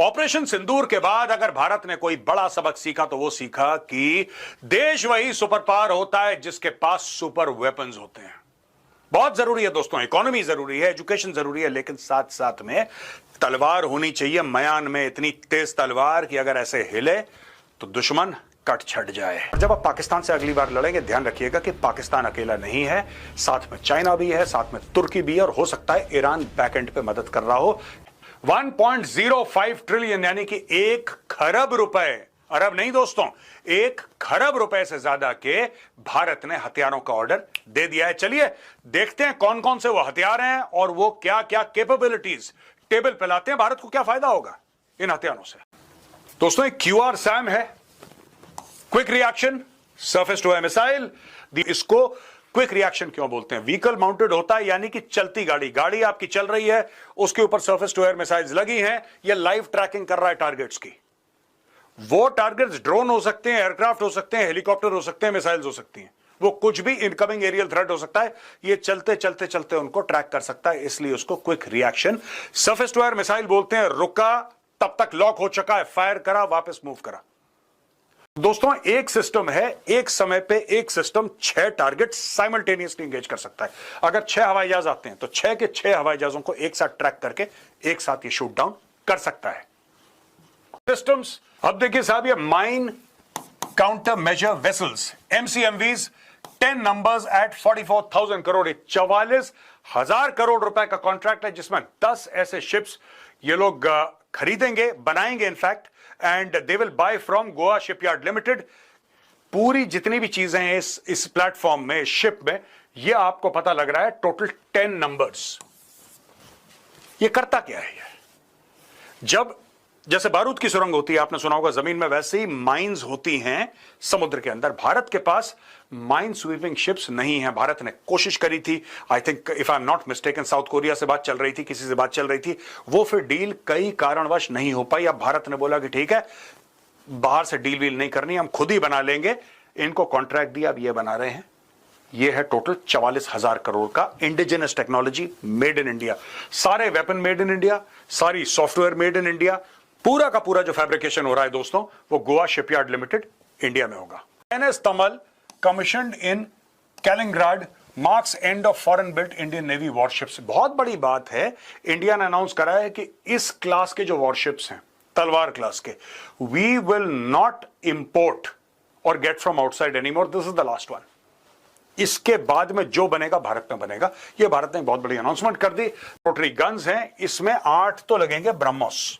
Operation सिंदूर के बाद अगर भारत ने कोई बड़ा सबक सीखा तो वो सीखा कि देश वही सुपर पावर होता है जिसके पास सुपर वेपन्स होते हैं। बहुत जरूरी है दोस्तों, इकोनॉमी जरूरी है, एजुकेशन जरूरी है, लेकिन साथ साथ में तलवार होनी चाहिए म्यान में, इतनी तेज तलवार कि अगर ऐसे हिले तो दुश्मन कट छट जाए। जब आप पाकिस्तान से अगली बार लड़ेंगे ध्यान रखिएगा कि पाकिस्तान अकेला नहीं है, साथ में चाइना भी है, साथ में तुर्की भी है, और हो सकता है ईरान बैकएंड पे मदद कर रहा हो। 1.05 ट्रिलियन यानी कि 1 खरब रुपए, अरब नहीं दोस्तों, 1 खरब रुपए से ज्यादा के भारत ने हथियारों का ऑर्डर दे दिया है। चलिए देखते हैं कौन कौन से वो हथियार हैं और वो क्या क्या कैपेबिलिटीज टेबल पे लाते हैं। भारत को क्या फायदा होगा इन हथियारों से। दोस्तों एक QRSAM है, quick reaction surface to air missile. इसको क्विक रिएक्शन क्यों बोलते हैं? व्हीकल माउंटेड होता है, यानी कि चलती गाड़ी आपकी चल रही है, उसके ऊपर सरफेस टू एयर मिसाइल्स लगी हैं, यह लाइव ट्रैकिंग कर रहा है टारगेट्स की। वो टारगेट्स ड्रोन हो सकते हैं, एयरक्राफ्ट हो सकते हैं, हेलीकॉप्टर हो सकते हैं, मिसाइल्स हो सकती हैं, वो कुछ भी इनकमिंग एरियल थ्रेट हो सकता है, ये चलते चलते चलते उनको ट्रैक कर सकता है, इसलिए उसको quick reaction surface to air missile बोलते हैं। रुका तब तक लॉक हो चुका है, फायर करा वापस मूव करा। दोस्तों एक सिस्टम है, एक समय पे एक सिस्टम 6 टारगेट साइमल्टेनियसली एंगेज कर सकता है। अगर 6 हवाई जहाज आते हैं तो 6 के 6 हवाई जहाजों को एक साथ ट्रैक करके एक साथ ये शूट डाउन कर सकता है। सिस्टम्स अब देखिए साहब, ये mine counter measure vessels MCMVs 10 numbers at 44,000 crore, 44,000 crore रुपए का कॉन्ट्रैक्ट है जिसमें 10 ऐसे शिप्स ये लोग खरीदेंगे, बनाएंगे in fact, and they will buy from Goa shipyard limited. पूरी जितनी भी चीजें हैं इस प्लेटफॉर्म में, शिप में, ये आपको पता लग रहा है टोटल 10 नंबर्स। ये करता क्या है? जब जैसे बारूद की सुरंग होती है, आपने सुना होगा जमीन में, वैसे ही माइंस होती हैं समुद्र के अंदर। भारत के पास माइन स्वीपिंग शिप्स नहीं है। भारत ने कोशिश करी थी, I think if I am not mistaken, south Korea से बात चल रही थी, किसी से बात चल रही थी, वो फिर डील कई कारणवश नहीं हो पाई। अब भारत ने बोला कि ठीक है, बाहर से डील वील नहीं करनी, हम खुद ही बना लेंगे। इनको कॉन्ट्रैक्ट दिया, अब ये बना रहे हैं। ये है टोटल 44,000 करोड़ का indigenous technology made in India. सारे वेपन मेड इन इंडिया, सारी सॉफ्टवेयर मेड इन इंडिया, पूरा का पूरा जो फैब्रिकेशन हो रहा है दोस्तों, वो गोवा शिपयार्ड लिमिटेड इंडिया में होगा। NS Tamal commissioned in Kaliningrad marks end of foreign built Indian navy warships. बहुत बड़ी बात है, इंडिया ने अनाउंस करा है कि इस क्लास के जो वॉरशिप्स हैं, तलवार क्लास के, वी विल नॉट इंपोर्ट और get from outside anymore, this is the last one. इसके बाद में जो बनेगा भारत में बनेगा। यह भारत ने बहुत बड़ी अनाउंसमेंट कर दी। रोटरी गन्स हैं, इसमें 8 तो लगेंगे ब्रह्मोस।